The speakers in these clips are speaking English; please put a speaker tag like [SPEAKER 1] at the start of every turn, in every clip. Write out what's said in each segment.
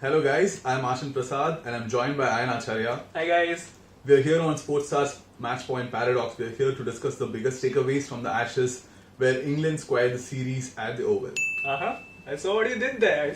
[SPEAKER 1] Hello guys, I'm Aashin Prasad and I'm joined by Ayan Acharya.
[SPEAKER 2] Hi guys.
[SPEAKER 1] We're here on Sportstar's Matchpoint Paradox. We're here to discuss the biggest takeaways from the Ashes where England squared the series at the Oval.
[SPEAKER 2] I saw what you did there.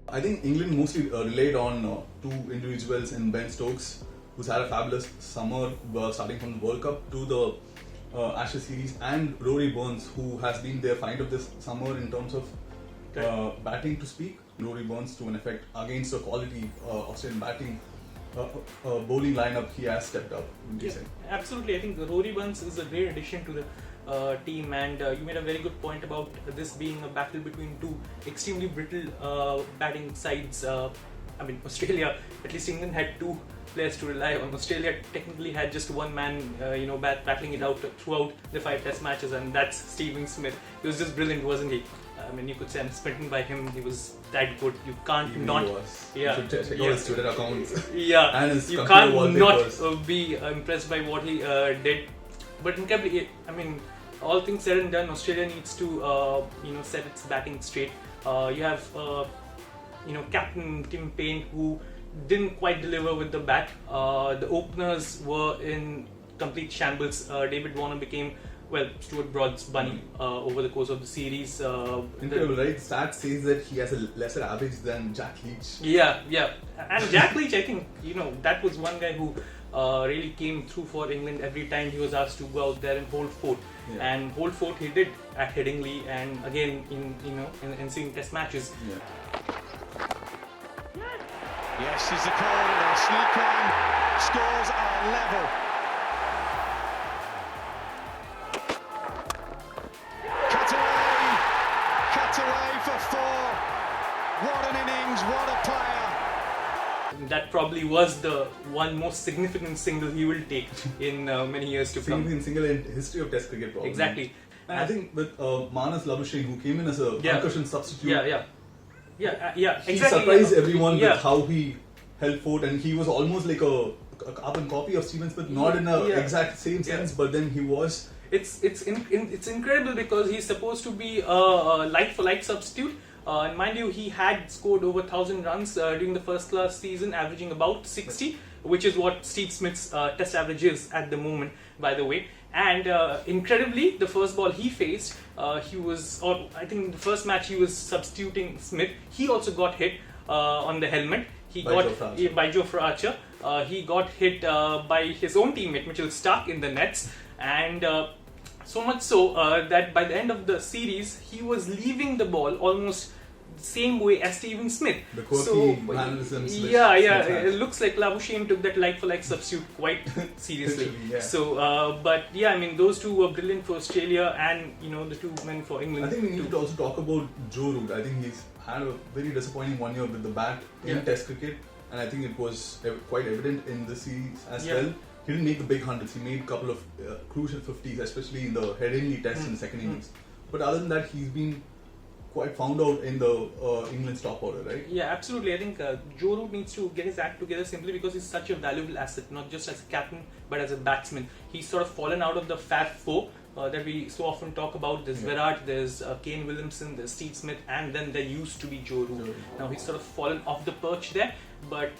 [SPEAKER 1] I think England mostly relied on two individuals in Ben Stokes, who's had a fabulous summer starting from the World Cup to the Ashes series, and Rory Burns, who has been their find of this summer in terms of batting to speak. Rory Burns, to an effect, against the quality Australian batting bowling lineup, he has stepped up.
[SPEAKER 2] Yeah, absolutely. I think Rory Burns is a great addition to the team, and you made a very good point about this being a battle between two extremely brittle batting sides. Australia, at least England had two players to rely on. Australia technically had just one man, battling it out throughout the 5 Test matches, and that's Stephen Smith. He was just brilliant, wasn't he? You could say I'm smitten by him. He was that good. You can't not.
[SPEAKER 1] Yeah. You should check out his Twitter accounts.
[SPEAKER 2] Yeah.
[SPEAKER 1] And his
[SPEAKER 2] you can't
[SPEAKER 1] wallpapers.
[SPEAKER 2] not be impressed by what he did. But incredibly, all things said and done, Australia needs to set its batting straight. You have Captain Tim Paine, who didn't quite deliver with the bat. The openers were in complete shambles. David Warner became Stuart Broad's bunny over the course of the series.
[SPEAKER 1] Incredible, right? Stats says that he has a lesser average than Jack Leach.
[SPEAKER 2] Yeah. And Jack Leach, I think, that was one guy who really came through for England every time he was asked to go out there and hold fort. Yeah. And hold fort he did at Headingley and again in ensuing Test matches.
[SPEAKER 1] Yeah.
[SPEAKER 3] Yes, is the call. They'll sneak on. Scores are level. Cut away for 4. What an innings, what a player.
[SPEAKER 2] That probably was the one most significant single he will take in many years to come.
[SPEAKER 1] Significant single in history of Test cricket, probably.
[SPEAKER 2] Exactly.
[SPEAKER 1] And I think with Manas Labuschagne, who came in as a concussion substitute,
[SPEAKER 2] exactly.
[SPEAKER 1] He surprised everyone with how he held fort, and he was almost like a carbon copy of Stephen Smith, not in an exact same sense, but then he was.
[SPEAKER 2] It's incredible because he's supposed to be a like-for-like substitute. And mind you, he had scored over 1,000 runs during the first class season, averaging about 60, which is what Steve Smith's Test average is at the moment, by the way. And incredibly, the first ball he faced, I think the first match he was substituting Smith, he also got hit on the helmet. By Joe Archer. He got hit by his own teammate Mitchell Starc in the nets, and so much so that by the end of the series he was leaving the ball almost the same way as Stephen Smith.
[SPEAKER 1] The quirky mannerisms.
[SPEAKER 2] It looks like Labuschagne took that like-for-like substitute quite seriously. Those two were brilliant for Australia, and the two men for England.
[SPEAKER 1] I think we need to also talk about Joe Root. I think he's had a very disappointing 1 year with the bat in Test cricket, and I think it was quite evident in the series as well. He didn't make the big hundreds. He made a couple of crucial 50s, especially in the Headingley Test in the second innings. But other than that, he's been quite found out in the England's top order, right?
[SPEAKER 2] Yeah, absolutely. I think Joe Root needs to get his act together simply because he's such a valuable asset, not just as a captain but as a batsman. He's sort of fallen out of the Fab Four that we so often talk about. There's Virat, there's Kane Williamson, there's Steve Smith, and then there used to be Joe Root. Now he's sort of fallen off the perch there, but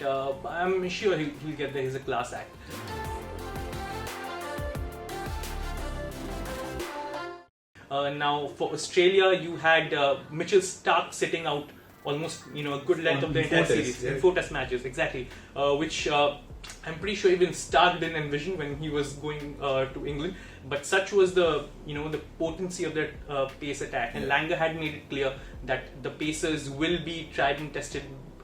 [SPEAKER 2] I'm sure he'll get there. He's a class act. Now for Australia, you had Mitchell Starc sitting out almost a good length of the entire series in 4 Test matches, exactly, which I'm pretty sure even Starc didn't envision when he was going to England. But such was the the potency of that pace attack, and Langer had made it clear that the pacers will be tried and tested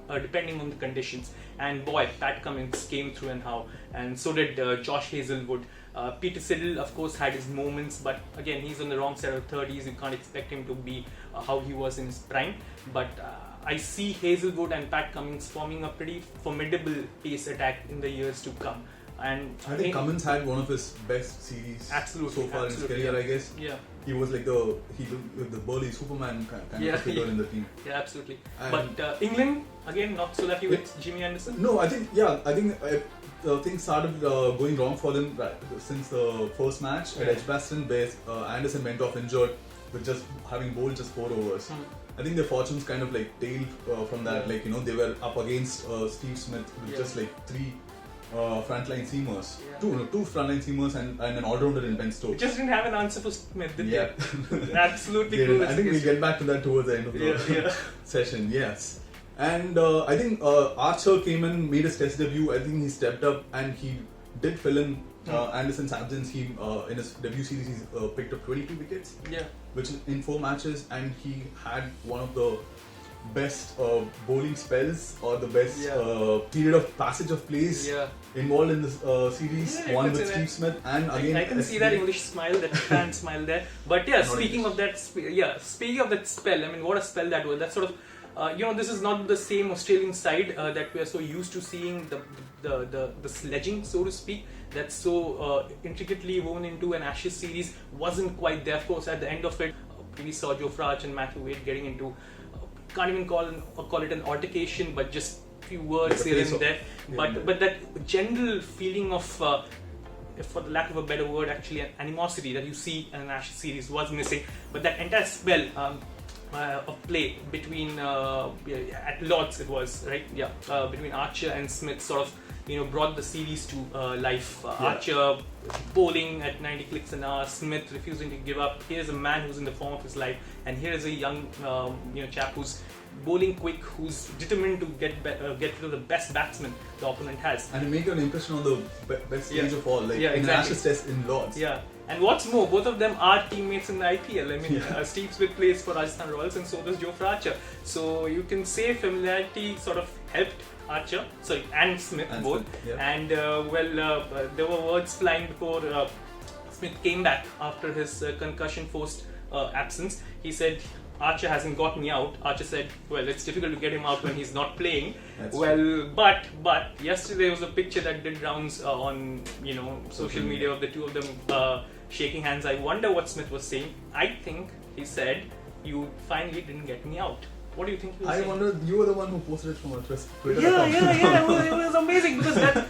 [SPEAKER 2] depending on the conditions. And boy, Pat Cummins came through and so did Josh Hazelwood. Peter Siddle, of course, had his moments, but again, he's on the wrong side of 30s. You can't expect him to be how he was in his prime. But I see Hazelwood and Pat Cummins forming a pretty formidable pace attack in the years to come. And
[SPEAKER 1] I think Cummins had one of his best series so far in his career, I guess.
[SPEAKER 2] Yeah.
[SPEAKER 1] he was like the burly Superman kind of figure in the team.
[SPEAKER 2] Yeah, absolutely.
[SPEAKER 1] And
[SPEAKER 2] But England again not so lucky with Jimmy Anderson.
[SPEAKER 1] No, I think things started going wrong for them since the first match at Edgbaston, where Anderson went off injured with just having bowled just 4 overs. I think their fortunes kind of like tailed from that. Like, you know, they were up against Steve Smith with just like 3 frontline seamers, two frontline seamers and an all-rounder in Ben Stokes.
[SPEAKER 2] Just didn't have an answer for Smith, did they? Absolutely cool.
[SPEAKER 1] I think we'll get back to that towards the end of the session. Yes. And I think Archer came in, made his test debut. I think he stepped up and he did fill in Anderson's absence. He in his debut series he picked up 22 wickets, which is in 4 matches, and he had one of the best bowling spells or the best period of passage of plays involved in this series. One with Steve Smith, and again
[SPEAKER 2] I can see that English smile, that fan smile there. But speaking of that spell, I mean, what a spell that was. That sort of this is not the same Australian side that we are so used to seeing, the sledging, so to speak, that's so intricately woven into an Ashes series wasn't quite there. Of course, at the end of it, we saw Jofra and Matthew Wade getting into, can't even call it an altercation, but just few words here and there. But that general feeling of, for the lack of a better word, actually an animosity that you see in an Ashes series was missing. But that entire spell of play between at Lords it was, right? Between Archer and Smith sort of brought the series to life. Archer bowling at 90 clicks an hour, Smith refusing to give up. Here's a man who's in the form of his life, and here is a young chap who's bowling quick, who's determined to get to the best batsman the opponent has.
[SPEAKER 1] And make an impression on the best stage of all, like in the Ashes test in Lords.
[SPEAKER 2] And what's more, both of them are teammates in the IPL. I mean, Steve Smith plays for Rajasthan Royals and so does Jofra Archer. So you can say familiarity sort of helped Archer, and Smith both. And there were words flying before Smith came back after his concussion-forced absence. He said, Archer hasn't got me out. Archer said, well, it's difficult to get him out when he's not playing. But yesterday was a picture that did rounds on social media of the two of them shaking hands. I wonder what Smith was saying. I think he said, you finally didn't get me out. What do you think he was saying?
[SPEAKER 1] I wonder, you were the one who posted it from a Twitter
[SPEAKER 2] account. It was amazing because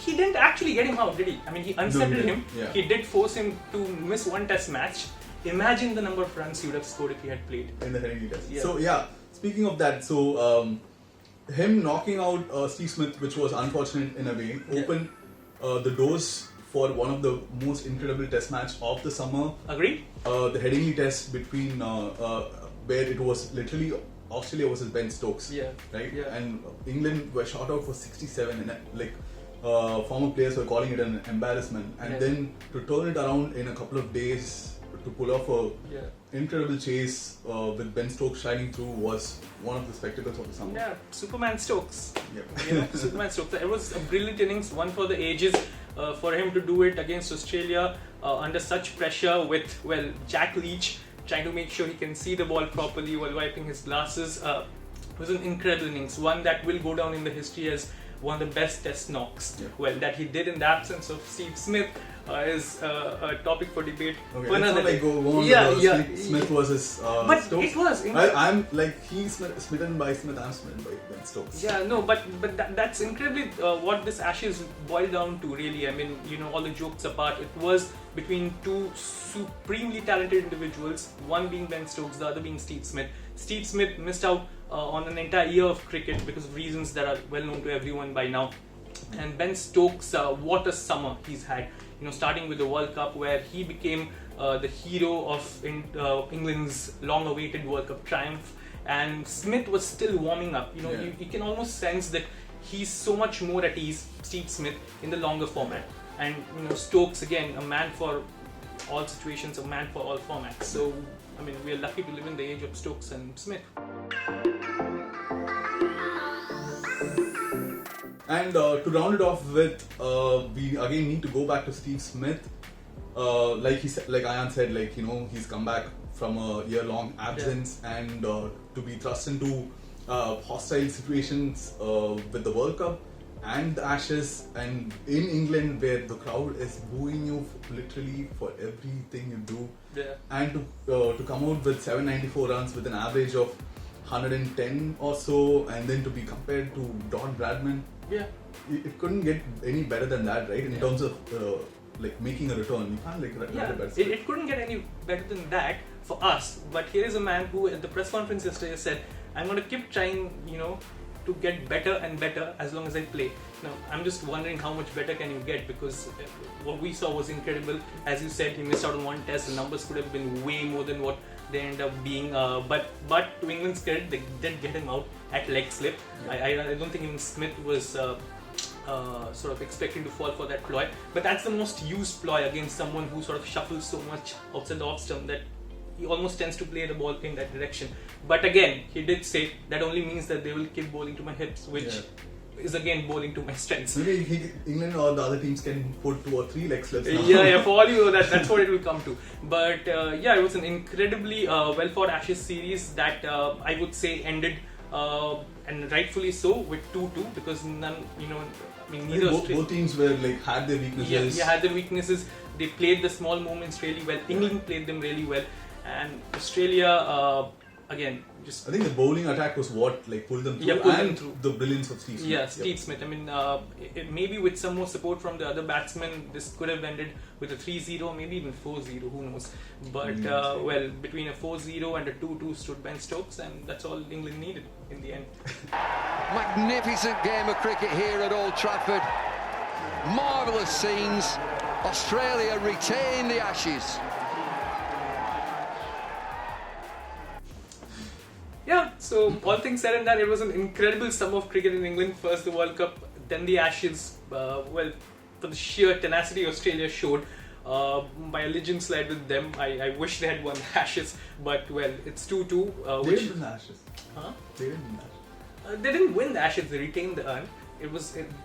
[SPEAKER 2] he didn't actually get him out, did he? I mean, he unsettled him. He did force him to miss 1 test match. Imagine the number of runs he would have scored if he had played
[SPEAKER 1] in the Headingley test. So speaking of that, him knocking out Steve Smith, which was unfortunate in a way, opened the doors for one of the most incredible test match of the summer.
[SPEAKER 2] Agreed?
[SPEAKER 1] The Headingley test between where it was literally Australia versus Ben Stokes, right? And England were shot out for 67, and former players were calling it an embarrassment. And then to turn it around in a couple of days, to pull off a incredible chase with Ben Stokes shining through was one of the spectacles of the summer.
[SPEAKER 2] Yeah, Superman Stokes. Superman Stokes. It was a brilliant innings, one for the ages. For him to do it against Australia under such pressure with, Jack Leach trying to make sure he can see the ball properly while wiping his glasses. Was an incredible innings, one that will go down in the history as one of the best test knocks. That he did in the absence of Steve Smith is a topic for debate.
[SPEAKER 1] For another day. Go on Smith versus
[SPEAKER 2] but
[SPEAKER 1] Stokes.
[SPEAKER 2] It was.
[SPEAKER 1] I'm he's smitten by Smith, I'm smitten by Ben Stokes.
[SPEAKER 2] But that's incredibly what this Ashes boiled down to, really. I mean, all the jokes apart, it was between two supremely talented individuals, one being Ben Stokes, the other being Steve Smith. Steve Smith missed out on an entire year of cricket because of reasons that are well known to everyone by now. And Ben Stokes, what a summer he's had. Starting with the World Cup, where he became the hero of England's long-awaited World Cup triumph. And Smith was still warming up. You can almost sense that he's so much more at ease, Steve Smith, in the longer format. And Stokes, again, a man for all situations, a man for all formats. So, I mean, we are lucky to live in the age of Stokes and Smith.
[SPEAKER 1] And to round it off with, we again need to go back to Steve Smith. Like Ayan said, he's come back from a year-long absence and to be thrust into hostile situations with the World Cup and the Ashes, and in England where the crowd is booing you literally for everything you do, and to come out with 794 runs with an average of 110 or so, and then to be compared to Don Bradman, it couldn't get any better than that, right? In terms of like making a return, you can't like write a better.
[SPEAKER 2] It couldn't get any better than that for us. But here is a man who at the press conference yesterday said, "I'm going to keep trying, to get better and better as long as I play." Now, I'm just wondering how much better can you get, because what we saw was incredible. As you said, he missed out on one test. The numbers could have been way more than what they end up being. But to England's credit, they did get him out at leg slip. I don't think even Smith was sort of expecting to fall for that ploy. But that's the most used ploy against someone who sort of shuffles so much outside the off stump that he almost tends to play the ball in that direction. But again, he did say that only means that they will keep bowling to my hips, which is again bowling to my strengths.
[SPEAKER 1] Maybe England or the other teams can put 2 or 3 leg slips now.
[SPEAKER 2] For all you know, that's what it will come to. But it was an incredibly well fought Ashes series that I would say ended, and rightfully so, with 2-2, because none, neither
[SPEAKER 1] both teams were had their weaknesses.
[SPEAKER 2] Had their weaknesses. They played the small moments really well. England played them really well, and Australia again just.
[SPEAKER 1] I think the bowling attack was what pulled them through, and the brilliance of Steve Smith.
[SPEAKER 2] Steve Smith. I mean, maybe with some more support from the other batsmen, this could have ended with a 3-0, maybe even 4-0. Who knows? But between a 4-0 and a 2-2 stood Ben Stokes, and that's all England needed in the end.
[SPEAKER 4] Magnificent game of cricket here at Old Trafford. Marvellous scenes. Australia retain the Ashes.
[SPEAKER 2] So all things said and done, it was an incredible summer of cricket in England. First the World Cup, then the Ashes. For the sheer tenacity Australia showed, by a legend slide with them. I wish they had won the Ashes, but it's 2-2.
[SPEAKER 1] They didn't win the Ashes.
[SPEAKER 2] Huh?
[SPEAKER 1] They didn't win the Ashes.
[SPEAKER 2] They didn't win the Ashes. They retained the urn.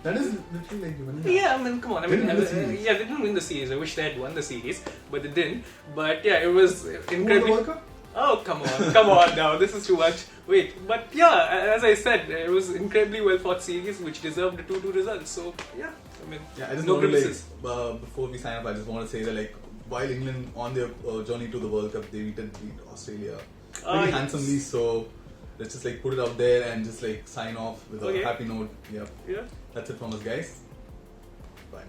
[SPEAKER 1] That is literally like you winning.
[SPEAKER 2] Come on.
[SPEAKER 1] They
[SPEAKER 2] didn't win the series. I wish they had won the series, but they didn't. But it was incredible.
[SPEAKER 1] World Cup?
[SPEAKER 2] Oh, come on now, this is too much. Wait, but as I said, it was incredibly well fought series which deserved a 2-2 result. So
[SPEAKER 1] I just
[SPEAKER 2] no
[SPEAKER 1] want
[SPEAKER 2] criticism.
[SPEAKER 1] before we sign up, I just want to say that while England on their journey to the World Cup, they did beat Australia pretty handsomely. So let's just put it out there and just sign off with a happy note. Yeah. That's it from us, guys. Bye.